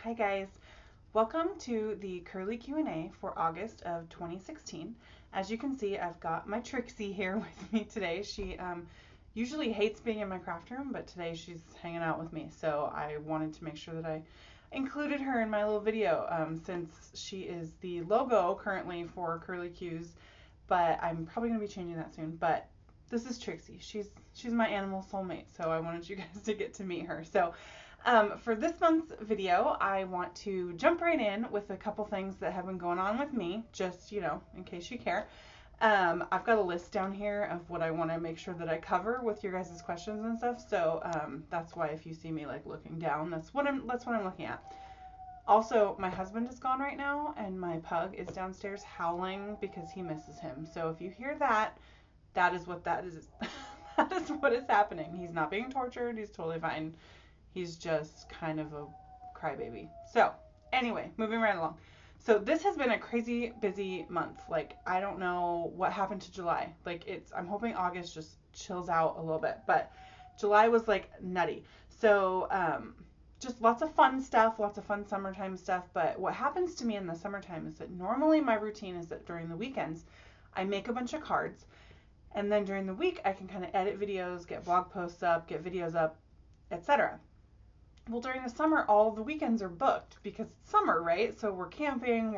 Hi guys, welcome to the curly Q&A for August of 2016. As you can see, I've got my Trixie here with me today. She usually hates being in my craft room, but today she's hanging out with me, so I wanted to make sure that I included her in my little video since she is the logo currently for Curly Q's, but I'm probably going to be changing that soon. But this is Trixie. She's my animal soulmate, so I wanted you guys to get to meet her. So for this month's video, I want to jump right in with a couple things that have been going on with me, just, in case you care. I've got a list down here of what I want to make sure that I cover with your guys' questions and stuff, so that's why if you see me like looking down, that's what I'm looking at. Also, my husband is gone right now, and my pug is downstairs howling because he misses him. So if you hear that, that is what that is. That is what is happening. He's not being tortured. He's totally fine. He's just kind of a crybaby. So anyway, moving right along. So this has been a crazy busy month. Like, I don't know what happened to July. Like, I'm hoping August just chills out a little bit, but July was like nutty. So just lots of fun stuff, lots of fun summertime stuff. But what happens to me in the summertime is that normally my routine is that during the weekends, I make a bunch of cards. And then during the week, I can kind of edit videos, get blog posts up, get videos up, etc. Well, during the summer, all the weekends are booked because it's summer, right? So we're camping,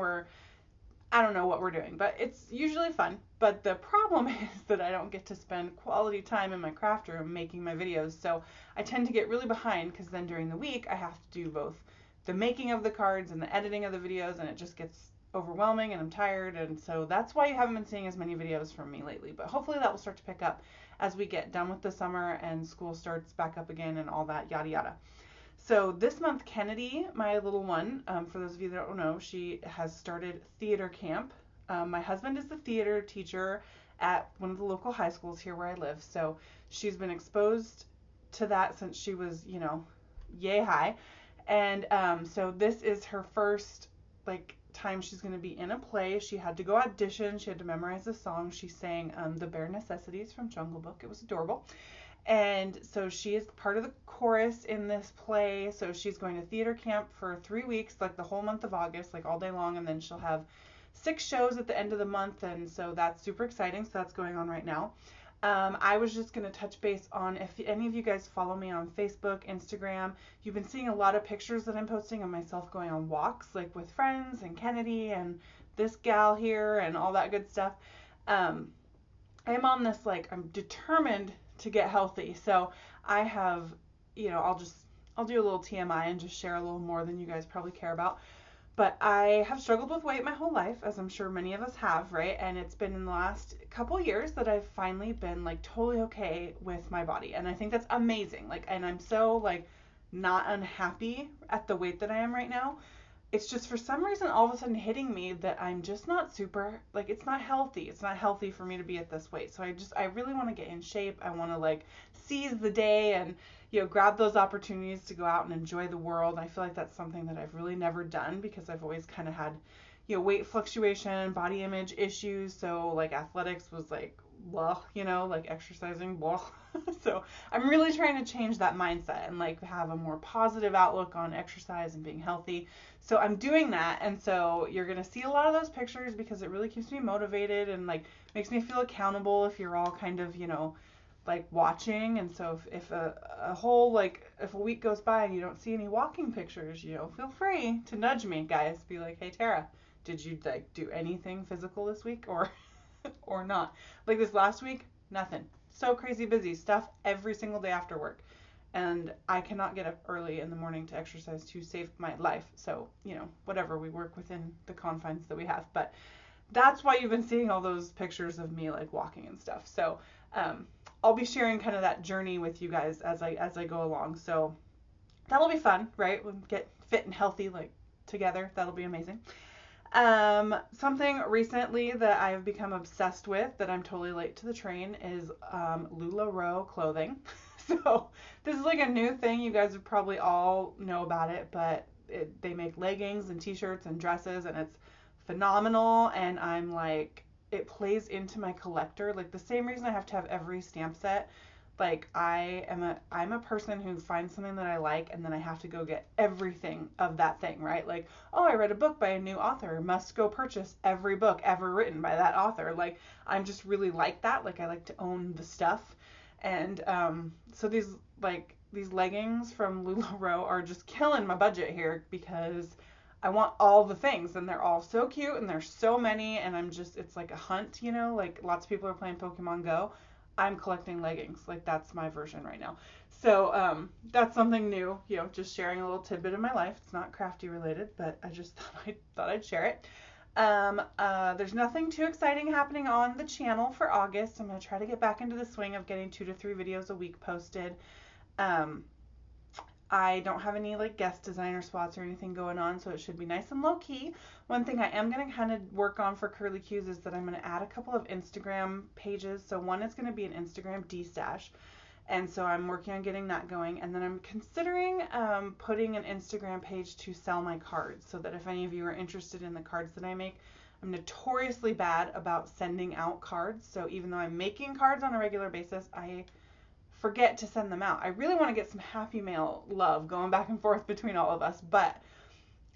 I don't know what we're doing, but it's usually fun. But the problem is that I don't get to spend quality time in my craft room making my videos. So I tend to get really behind because then during the week, I have to do both the making of the cards and the editing of the videos, and it just gets overwhelming and I'm tired. And so that's why you haven't been seeing as many videos from me lately. But hopefully that will start to pick up as we get done with the summer and school starts back up again and all that yada yada. So this month, Kennedy, my little one, for those of you that don't know, she has started theater camp. My husband is the theater teacher at one of the local high schools here where I live. So she's been exposed to that since she was, yay high. And so this is her first, time she's going to be in a play. She had to go audition. She had to memorize the song. She sang The Bare Necessities from Jungle Book. It was adorable. And so she is part of the chorus in this play. So she's going to theater camp for 3 weeks, like the whole month of August, like all day long. And then she'll have 6 shows at the end of the month. And so that's super exciting. So that's going on right now. I was just going to touch base on if any of you guys follow me on Facebook, Instagram, you've been seeing a lot of pictures that I'm posting of myself going on walks, like with friends and Kennedy and this gal here and all that good stuff. I'm on this, I'm determined to get healthy. So I have, I'll do a little TMI and just share a little more than you guys probably care about. But I have struggled with weight my whole life, as I'm sure many of us have, right? And it's been in the last couple years that I've finally been totally okay with my body. And I think that's amazing. And I'm so not unhappy at the weight that I am right now. It's just for some reason all of a sudden hitting me that I'm just not super, it's not healthy. It's not healthy for me to be at this weight. So I really want to get in shape. I want to seize the day and, grab those opportunities to go out and enjoy the world. I feel like that's something that I've really never done because I've always kind of had, weight fluctuation, body image issues. So athletics was blah, exercising, blah. So I'm really trying to change that mindset and have a more positive outlook on exercise and being healthy. So I'm doing that. And so you're going to see a lot of those pictures because it really keeps me motivated and makes me feel accountable if you're all kind of, watching. And so if a whole, if a week goes by and you don't see any walking pictures, feel free to nudge me, guys. Be like, hey, Tara, did you do anything physical this week or not? This last week, nothing. So crazy busy stuff every single day after work. And I cannot get up early in the morning to exercise to save my life. So, whatever, we work within the confines that we have. But that's why you've been seeing all those pictures of me walking and stuff. So I'll be sharing kind of that journey with you guys as I go along. So that'll be fun, right? We'll get fit and healthy together. That'll be amazing. Something recently that I've become obsessed with that I'm totally late to the train is LuLaRoe clothing. So this is a new thing. You guys would probably all know about it, but they make leggings and t-shirts and dresses and it's phenomenal. And I'm it plays into my collector. The same reason I have to have every stamp set Like I'm a person who finds something that I like and then I have to go get everything of that thing, right? Like, oh, I read a book by a new author, must go purchase every book ever written by that author. Like, I'm just really like that. Like, I like to own the stuff. And so these leggings from LuLaRoe are just killing my budget here because I want all the things and they're all so cute and there's so many and it's like a hunt, you know, like lots of people are playing Pokemon Go. I'm collecting leggings. Like that's my version right now. So that's something new, you know, just sharing a little tidbit of my life. It's not crafty related, but I just thought I'd share it. There's nothing too exciting happening on the channel for August. I'm going to try to get back into the swing of getting 2 to 3 videos a week posted. I don't have any like guest designer spots or anything going on, so it should be nice and low key. One thing I am going to kind of work on for Curly Cues is that I'm going to add a couple of Instagram pages. So one is going to be an Instagram D-stash. And so I'm working on getting that going. And then I'm considering putting an Instagram page to sell my cards so that if any of you are interested in the cards that I make, I'm notoriously bad about sending out cards. So even though I'm making cards on a regular basis, I forget to send them out. I really want to get some happy mail love going back and forth between all of us. But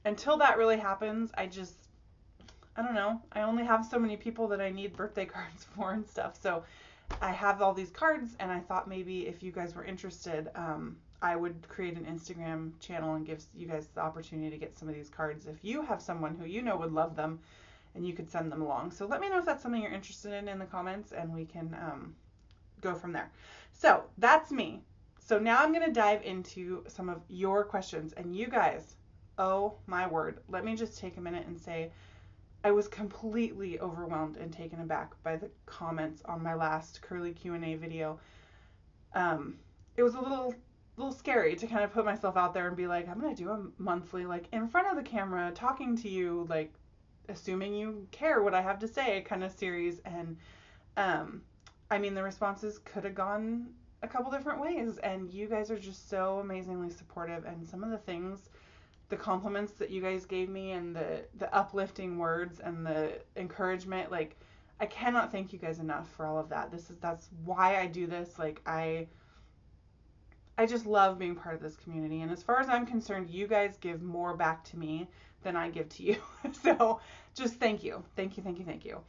until that really happens, I don't know. I only have so many people that I need birthday cards for and stuff. So I have all these cards, and I thought maybe if you guys were interested, I would create an Instagram channel and give you guys the opportunity to get some of these cards if you have someone who you know would love them, and you could send them along. So let me know if that's something you're interested in the comments, and we can go from there. So that's me. So now I'm going to dive into some of your questions, and you guys, oh my word, let me just take a minute and say I was completely overwhelmed and taken aback by the comments on my last Curly Q&A video. It was a little scary to kind of put myself out there and be like, I'm going to do a monthly, like in front of the camera, talking to you, like assuming you care what I have to say kind of series. And I mean, the responses could have gone a couple different ways, and you guys are just so amazingly supportive. And some of the things, the compliments that you guys gave me and the uplifting words and the encouragement, like I cannot thank you guys enough for all of that. That's why I do this. Like I just love being part of this community, and as far as I'm concerned, you guys give more back to me than I give to you. So just thank you. Thank you, thank you, thank you.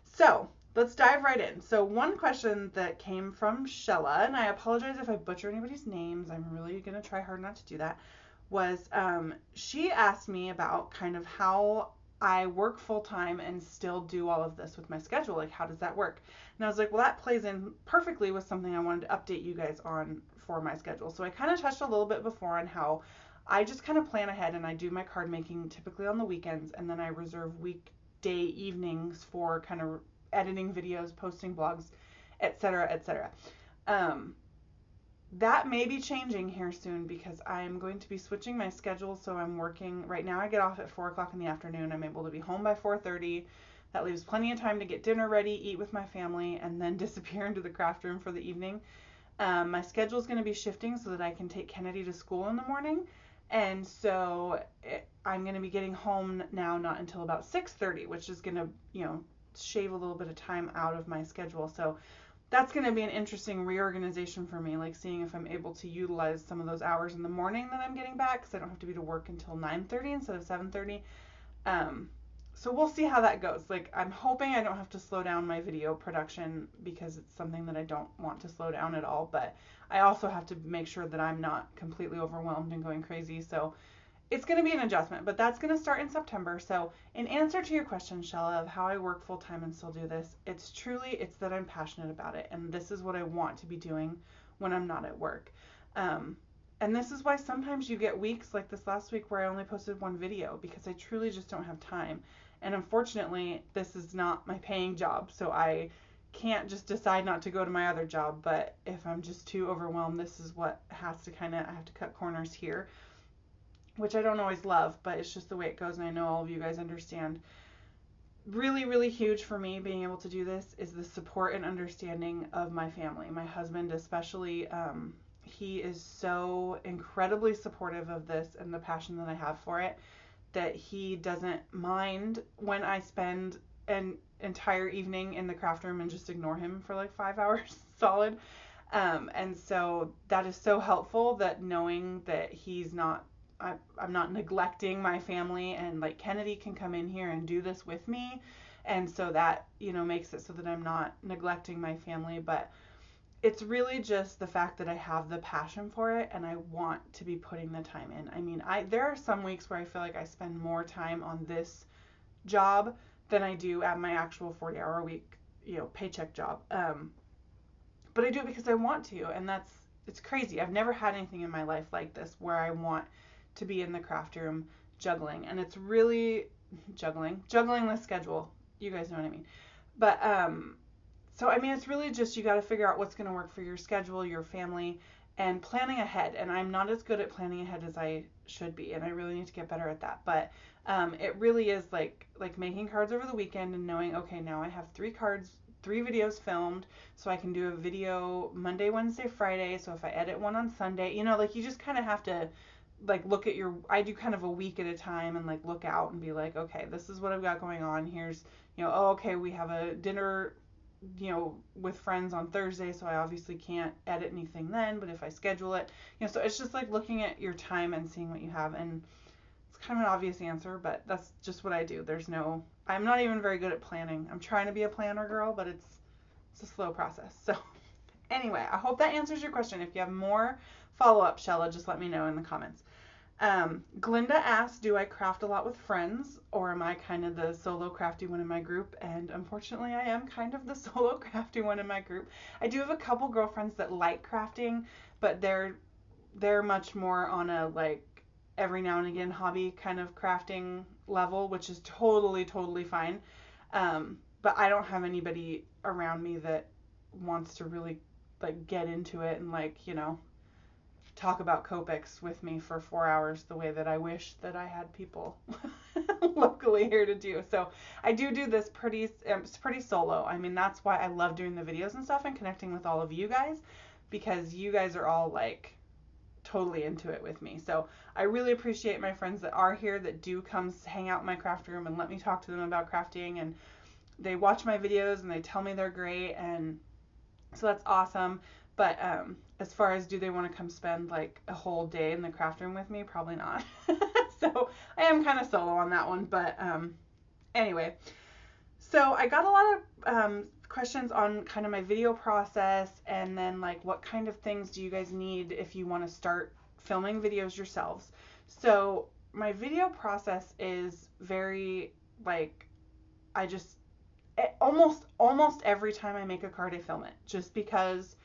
So let's dive right in. So one question that came from Shella, and I apologize if I butcher anybody's names. I'm really going to try hard not to do that. Was she asked me about kind of how I work full time and still do all of this with my schedule. Like, how does that work? And I was like, well, that plays in perfectly with something I wanted to update you guys on for my schedule. So I kind of touched a little bit before on how I just kind of plan ahead and I do my card making typically on the weekends, and then I reserve weekday evenings for kind of editing videos, posting blogs, etc., etc. That may be changing here soon because I'm going to be switching my schedule. So I'm working right now. I get off at 4 o'clock in the afternoon. I'm able to be home by 4:30. That leaves plenty of time to get dinner ready, eat with my family, and then disappear into the craft room for the evening. My schedule is going to be shifting so that I can take Kennedy to school in the morning. And so I'm going to be getting home now not until about 6:30, which is going to, shave a little bit of time out of my schedule. So that's going to be an interesting reorganization for me, like seeing if I'm able to utilize some of those hours in the morning that I'm getting back, because I don't have to be to work until 9:30 instead of 7:30. So we'll see how that goes. Like, I'm hoping I don't have to slow down my video production because it's something that I don't want to slow down at all, but I also have to make sure that I'm not completely overwhelmed and going crazy. So it's going to be an adjustment, but that's going to start in September. So in answer to your question, Shella, of how I work full time and still do this, it's that I'm passionate about it. And this is what I want to be doing when I'm not at work. And this is why sometimes you get weeks like this last week where I only posted one video because I truly just don't have time. And unfortunately, this is not my paying job. So I can't just decide not to go to my other job. But if I'm just too overwhelmed, this is what I have to cut corners here, which I don't always love, but it's just the way it goes, and I know all of you guys understand. Really, really huge for me being able to do this is the support and understanding of my family. My husband especially, he is so incredibly supportive of this and the passion that I have for it, that he doesn't mind when I spend an entire evening in the craft room and just ignore him for like 5 hours solid. And so that is so helpful, that knowing that he's not, I'm not neglecting my family, and like Kennedy can come in here and do this with me. And so that, makes it so that I'm not neglecting my family. But it's really just the fact that I have the passion for it and I want to be putting the time in. I mean, there are some weeks where I feel like I spend more time on this job than I do at my actual 40-hour a week, paycheck job. But I do it because I want to, and it's crazy. I've never had anything in my life like this where I want to be in the craft room juggling, and it's really juggling the schedule. You guys know what I mean. But so I mean, it's really just, you got to figure out what's going to work for your schedule, your family, and planning ahead. And I'm not as good at planning ahead as I should be, and I really need to get better at that. But it really is like making cards over the weekend and knowing, okay, now I have 3 videos filmed, so I can do a video Monday, Wednesday, Friday. So if I edit one on Sunday, like you just kind of have to like look at I do kind of a week at a time, and like look out and be like, okay, this is what I've got going on. Here's, oh, okay, we have a dinner, with friends on Thursday, so I obviously can't edit anything then, but if I schedule it, so it's just like looking at your time and seeing what you have. And it's kind of an obvious answer, but that's just what I do. I'm not even very good at planning. I'm trying to be a planner girl, but it's a slow process. So anyway, I hope that answers your question. If you have more follow-up, Shella, just let me know in the comments. Glinda asked, do I craft a lot with friends, or am I kind of the solo crafty one in my group? And unfortunately, I am kind of the solo crafty one in my group. I do have a couple girlfriends that like crafting, but they're much more on a like every now and again hobby kind of crafting level, which is totally fine. But I don't have anybody around me that wants to really like get into it and like, talk about Copics with me for 4 hours the way that I wish that I had people locally here to do. So I do this pretty solo. I mean, that's why I love doing the videos and stuff and connecting with all of you guys, because you guys are all like totally into it with me. So I really appreciate my friends that are here, that do come hang out in my craft room and let me talk to them about crafting, and they watch my videos and they tell me they're great, and so that's awesome. But as far as do they want to come spend like a whole day in the craft room with me, probably not. So I am kind of solo on that one. But anyway, so I got a lot of questions on kind of my video process, and then like what kind of things do you guys need if you want to start filming videos yourselves. So my video process is very like, I just almost every time I make a card, I film it, just because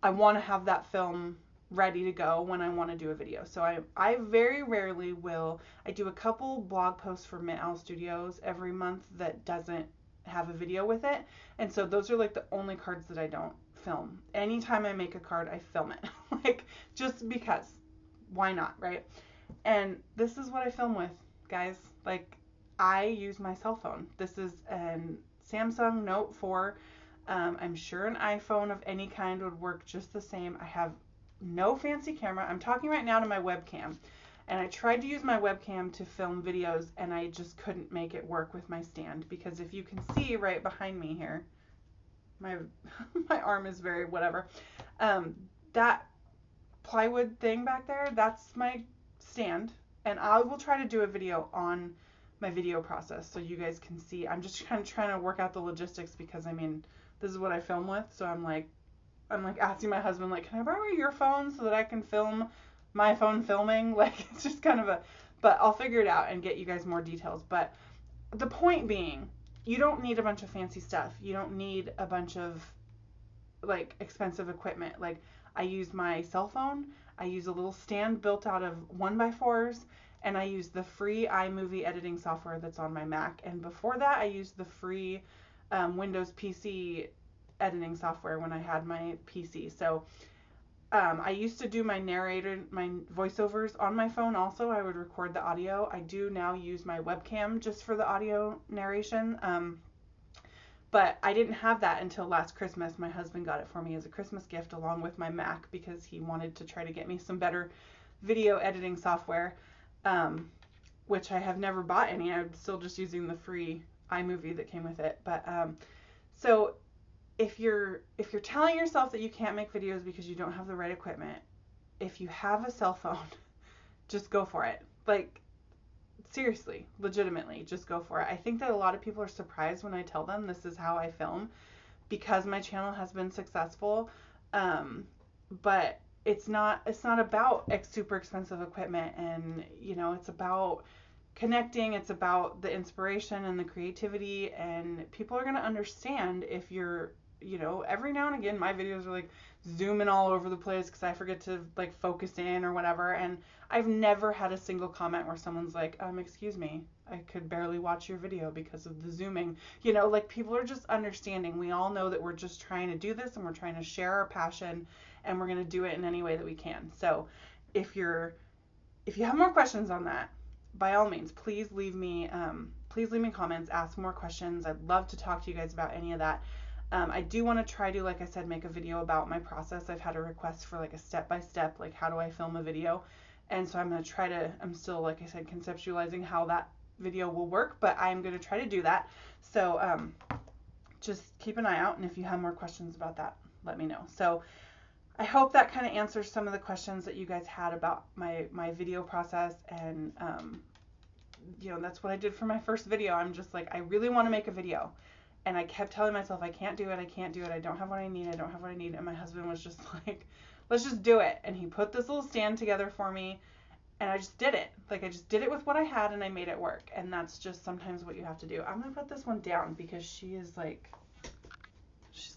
I want to have that film ready to go when I want to do a video. So I very rarely will. I do a couple blog posts for Mint Owl Studios every month that doesn't have a video with it, and so those are like the only cards that I don't film. Anytime I make a card, I film it. Like, just because, why not, right? And this is what I film with, guys. Like, I use my cell phone. This is an Samsung Note 4. I'm sure an iPhone of any kind would work just the same. I have no fancy camera. I'm talking right now to my webcam, and I tried to use my webcam to film videos, and I just couldn't make it work with my stand, because if you can see right behind me here, my arm is very whatever. That plywood thing back there, that's my stand, and I will try to do a video on my video process so you guys can see. I'm just kind of trying to work out the logistics, because I mean, this is what I film with, so I'm like asking my husband, like, can I borrow your phone so that I can film my phone filming? Like, it's just kind of but I'll figure it out and get you guys more details. But the point being, you don't need a bunch of fancy stuff. You don't need a bunch of like expensive equipment. Like, I use my cell phone, I use a little stand built out of 1x4s, and I use the free iMovie editing software that's on my Mac. And before that, I used the free Windows PC editing software when I had my PC. So I used to do my voiceovers on my phone also. I would record the audio. I do now use my webcam just for the audio narration. But I didn't have that until last Christmas. My husband got it for me as a Christmas gift along with my Mac, because he wanted to try to get me some better video editing software, which I have never bought any. I'm still just using the free iMovie that came with it. But so if you're telling yourself that you can't make videos because you don't have the right equipment, if you have a cell phone, just go for it. Like, seriously, legitimately, just go for it. I think that a lot of people are surprised when I tell them this is how I film because my channel has been successful. But it's not about super expensive equipment, and it's about connecting. It's about the inspiration and the creativity, and people are going to understand if you're, every now and again my videos are like zooming all over the place because I forget to like focus in or whatever, and I've never had a single comment where someone's like, excuse me, I could barely watch your video because of the zooming. Like, people are just understanding. We all know that we're just trying to do this and we're trying to share our passion, and we're going to do it in any way that we can. So if you have more questions on that, by all means, please leave me comments, ask more questions. I'd love to talk to you guys about any of that. I do want to try to, like I said, make a video about my process. I've had a request for like a step-by-step, like how do I film a video? And so I'm still, like I said, conceptualizing how that video will work, but I'm going to try to do that. So just keep an eye out, and if you have more questions about that, let me know. So I hope that kind of answers some of the questions that you guys had about my video process, and that's what I did for my first video. I'm just like, I really want to make a video, and I kept telling myself I can't do it, I don't have what I need, and my husband was just like, let's just do it. And he put this little stand together for me, and I just did it. Like, I just did it with what I had, and I made it work. And that's just sometimes what you have to do. I'm gonna put this one down because she's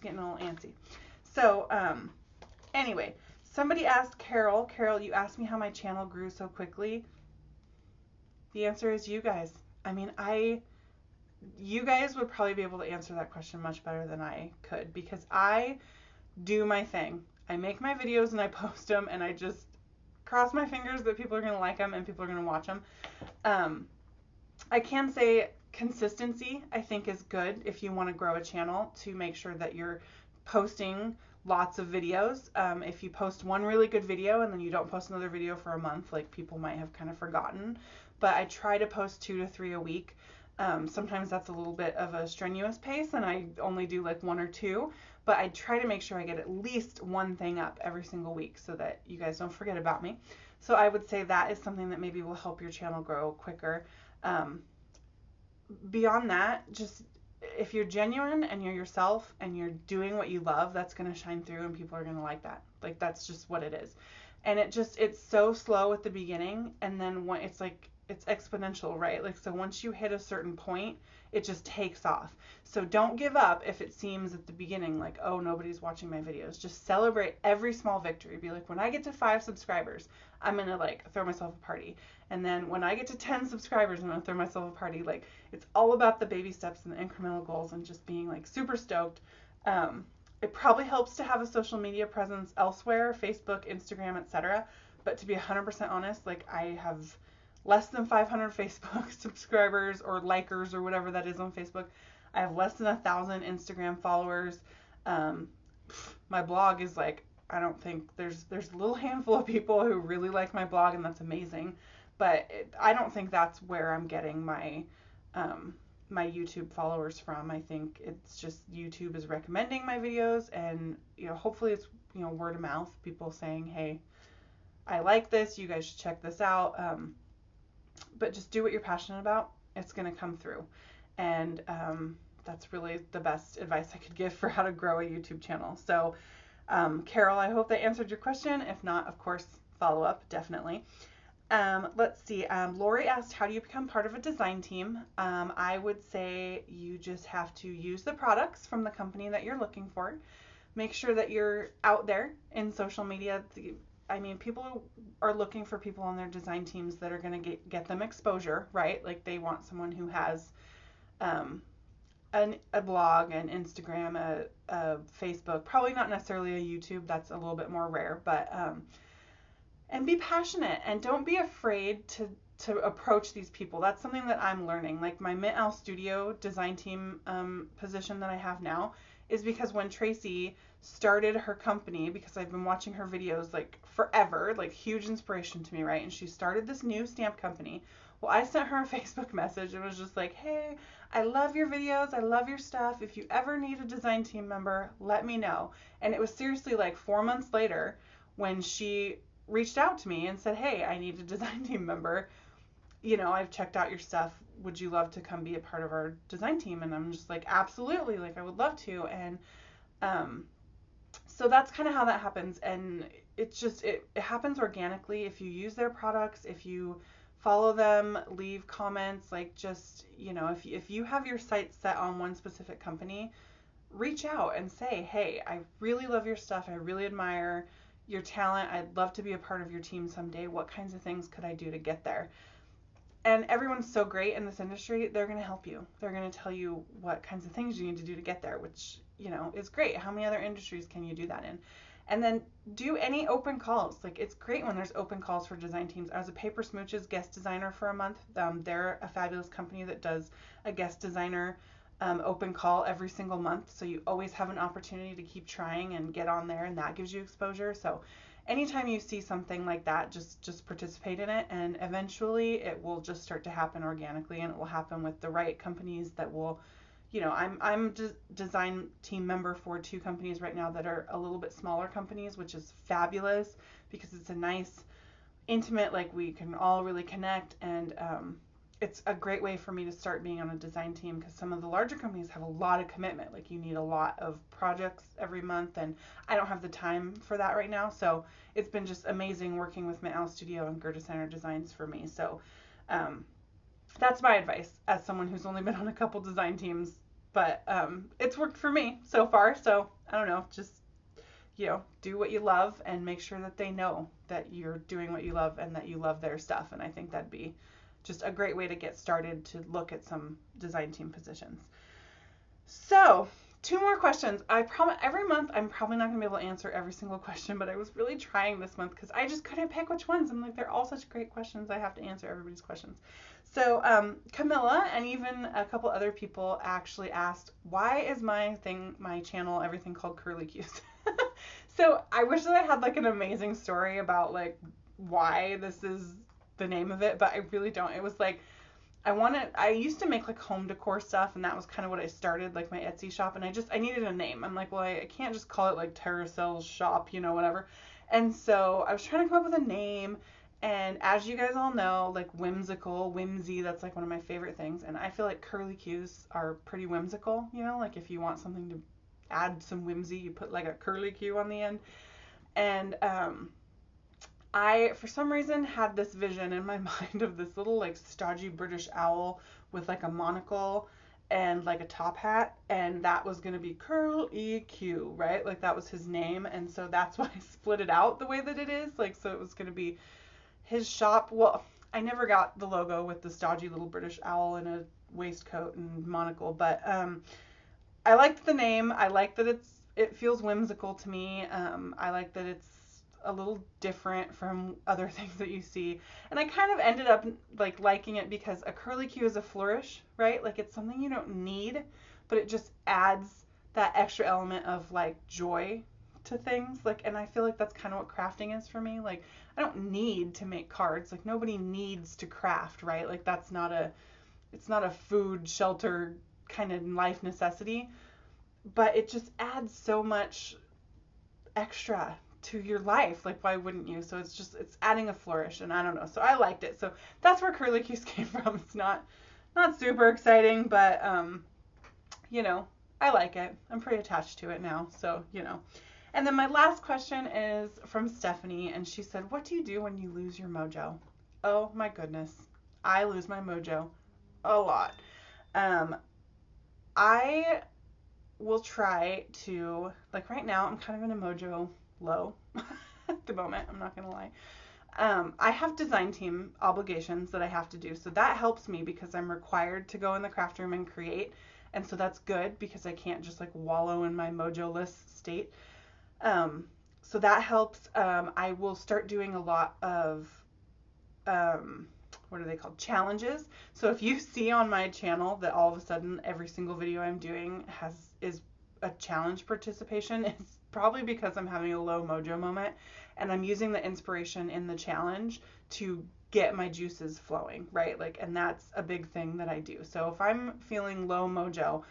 getting a little antsy. So anyway, somebody asked Carol, you asked me how my channel grew so quickly. The answer is you guys. I mean, you guys would probably be able to answer that question much better than I could, because I do my thing. I make my videos and I post them, and I just cross my fingers that people are going to like them and people are going to watch them. I can say consistency, I think, is good if you want to grow a channel, to make sure that you're posting lots of videos. If you post one really good video and then you don't post another video for a month, like, people might have kind of forgotten. But I try to post 2 to 3 a week. Sometimes that's a little bit of a strenuous pace, and I only do like 1 or 2, but I try to make sure I get at least one thing up every single week so that you guys don't forget about me. So I would say that is something that maybe will help your channel grow quicker. Beyond that, just if you're genuine and you're yourself and you're doing what you love, that's going to shine through, and people are going to like that. Like, that's just what it is. And it's so slow at the beginning, and then when it's exponential, right? Like, so once you hit a certain point, it just takes off. So don't give up if it seems at the beginning like, oh, nobody's watching my videos. Just celebrate every small victory. Be like, when I get to 5 subscribers, I'm gonna like throw myself a party. And then when I get to 10 subscribers, I'm gonna throw myself a party. Like, it's all about the baby steps and the incremental goals, and just being like super stoked. It probably helps to have a social media presence elsewhere, Facebook, Instagram, etc. But to be 100% honest, like, I have less than 500 Facebook subscribers or likers or whatever that is on Facebook. I have less than 1,000 Instagram followers. My blog is like, I don't think there's a little handful of people who really like my blog, and that's amazing. But I don't think that's where I'm getting my my YouTube followers from. I think it's just YouTube is recommending my videos, and hopefully it's word of mouth, people saying, hey, I like this, you guys should check this out. But just do what you're passionate about. It's going to come through. And that's really the best advice I could give for how to grow a YouTube channel. So, Carol, I hope that answered your question. If not, of course, follow up, definitely. Let's see. Lori asked, how do you become part of a design team? I would say you just have to use the products from the company that you're looking for. Make sure that you're out there in social media. I mean, people are looking for people on their design teams that are going to get them exposure, right? Like, they want someone who has a blog, an Instagram, a Facebook, probably not necessarily a YouTube. That's a little bit more rare, but and be passionate, and don't be afraid to approach these people. That's something that I'm learning. Like, my Mint Owl Studio design team position that I have now is because when Tracy started her company, because I've been watching her videos like forever, like huge inspiration to me, right? And she started this new stamp company. Well, I sent her a Facebook message and was just like, hey, I love your videos. I love your stuff. If you ever need a design team member, let me know. And it was seriously like 4 months later when she reached out to me and said, hey, I need a design team member. You know, I've checked out your stuff. Would you love to come be a part of our design team? And I'm just like, absolutely. Like, I would love to. And um, so that's kind of how that happens. And it's just, it happens organically if you use their products, if you follow them, leave comments, like just, you know, if you have your sights set on one specific company, reach out and say, hey, I really love your stuff. I really admire your talent. I'd love to be a part of your team someday. What kinds of things could I do to get there? And everyone's so great in this industry, they're going to help you. They're going to tell you what kinds of things you need to do to get there, which, you know, is great. How many other industries can you do that in? And then do any open calls. Like, it's great when there's open calls for design teams. I was a Paper Smooches guest designer for a month. They're a fabulous company that does a guest designer open call every single month. So you always have an opportunity to keep trying and get on there, and that gives you exposure. So anytime you see something like that, just participate in it, and eventually it will just start to happen organically, and it will happen with the right companies that will, you know, I'm design team member for 2 companies right now that are a little bit smaller companies, which is fabulous because it's a nice, intimate, like we can all really connect, and it's a great way for me to start being on a design team, because some of the larger companies have a lot of commitment. Like, you need a lot of projects every month, and I don't have the time for that right now. So it's been just amazing working with Mint Owl Studio and Gerda Center Designs for me. So that's my advice as someone who's only been on a couple design teams, but it's worked for me so far. So I don't know, just, you know, do what you love and make sure that they know that you're doing what you love and that you love their stuff. And I think that'd be just a great way to get started to look at some design team positions. So 2 more questions. I promise every month I'm probably not gonna be able to answer every single question, but I was really trying this month because I just couldn't pick which ones. I'm like, they're all such great questions. I have to answer everybody's questions. So Camilla and even a couple other people actually asked, why is my channel, everything called Curly Cues? So I wish that I had like an amazing story about like why this is the name of it, but I really don't. It was like, I used to make like home decor stuff, and that was kind of what I started, like my Etsy shop, and I needed a name. I'm like, well, I can't just call it like Terracel's shop, you know, whatever. And so I was trying to come up with a name, and as you guys all know, like whimsy, that's like one of my favorite things, and I feel like curly cues are pretty whimsical, you know, like if you want something to add some whimsy, you put like a curly cue on the end. And I, for some reason, had this vision in my mind of this little like stodgy British owl with like a monocle and like a top hat, and that was going to be Curl EQ, right? Like that was his name, and so that's why I split it out the way that it is. Like, so it was going to be his shop. Well, I never got the logo with the stodgy little British owl in a waistcoat and monocle, but I liked the name. I like that it feels whimsical to me. I like that it's a little different from other things that you see. And I kind of ended up like liking it because a curly cue is a flourish, right? Like it's something you don't need, but it just adds that extra element of like joy to things. Like, and I feel like that's kind of what crafting is for me. Like, I don't need to make cards. Like, nobody needs to craft, right? Like, it's not a food, shelter kind of life necessity, but it just adds so much extra to your life. Like, why wouldn't you? So it's adding a flourish, and I don't know. So I liked it. So that's where curly cues came from. It's not super exciting, but you know, I like it. I'm pretty attached to it now. So, you know. And then my last question is from Stephanie, and she said, what do you do when you lose your mojo? Oh my goodness. I lose my mojo a lot. I will try to, like right now, I'm kind of in a mojo low at the moment. I'm not going to lie. I have design team obligations that I have to do. So that helps me because I'm required to go in the craft room and create. And so that's good because I can't just like wallow in my mojo-less state. So that helps. I will start doing a lot of, what are they called? Challenges. So if you see on my channel that all of a sudden every single video I'm doing is a challenge participation is probably because I'm having a low mojo moment and I'm using the inspiration in the challenge to get my juices flowing, right? Like, and that's a big thing that I do. So if I'm feeling low mojo,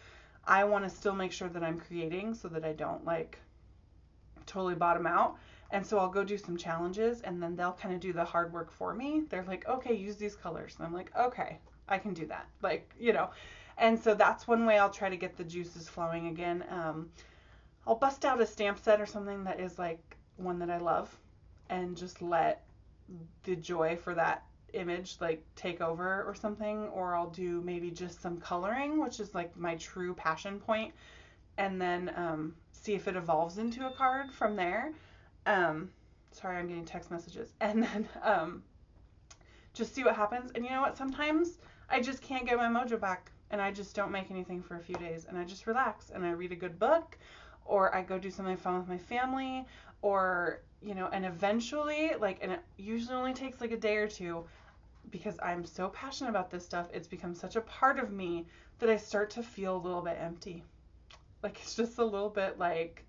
I want to still make sure that I'm creating so that I don't like totally bottom out. And so I'll go do some challenges and then they'll kind of do the hard work for me. They're like, okay, use these colors. And I'm like, okay, I can do that. Like, you know, and so that's one way I'll try to get the juices flowing again. I'll bust out a stamp set or something that is like one that I love and just let the joy for that image like take over or something. Or I'll do maybe just some coloring, which is like my true passion point, and then see if it evolves into a card from there. Sorry, I'm getting text messages. And then just see what happens. And you know what? Sometimes I just can't get my mojo back and I just don't make anything for a few days and I just relax and I read a good book or I go do something fun with my family or, you know, and eventually, like, and it usually only takes like a day or two because I'm so passionate about this stuff. It's become such a part of me that I start to feel a little bit empty. Like it's just a little bit like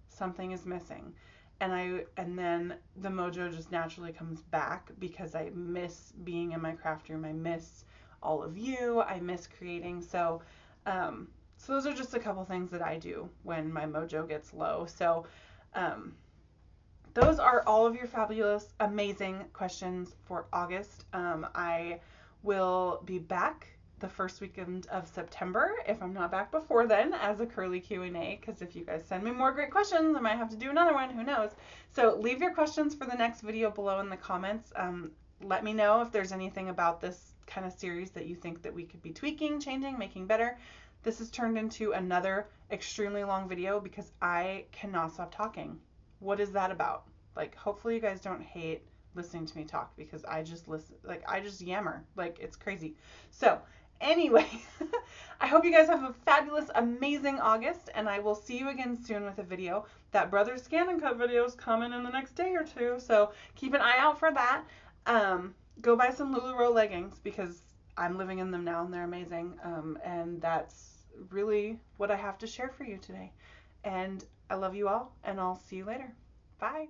something is missing. And then the mojo just naturally comes back because I miss being in my craft room. I miss all of you. I miss creating. So those are just a couple things that I do when my mojo gets low. So those are all of your fabulous, amazing questions for August. I will be back the first weekend of September, if I'm not back before then, as a curly Q&A, because if you guys send me more great questions, I might have to do another one, who knows. So leave your questions for the next video below in the comments. Let me know if there's anything about this kind of series that you think that we could be tweaking, changing, making better. This has turned into another extremely long video because I cannot stop talking. What is that about? Like, hopefully you guys don't hate listening to me talk because I just listen, like, I just yammer, like, it's crazy. So anyway, I hope you guys have a fabulous, amazing August, and I will see you again soon with a video. That Brothers Scan and Cut video is coming in the next day or two, so keep an eye out for that. Go buy some LuLaRoe leggings because I'm living in them now and they're amazing, and that's really what I have to share for you today. And I love you all, and I'll see you later. Bye.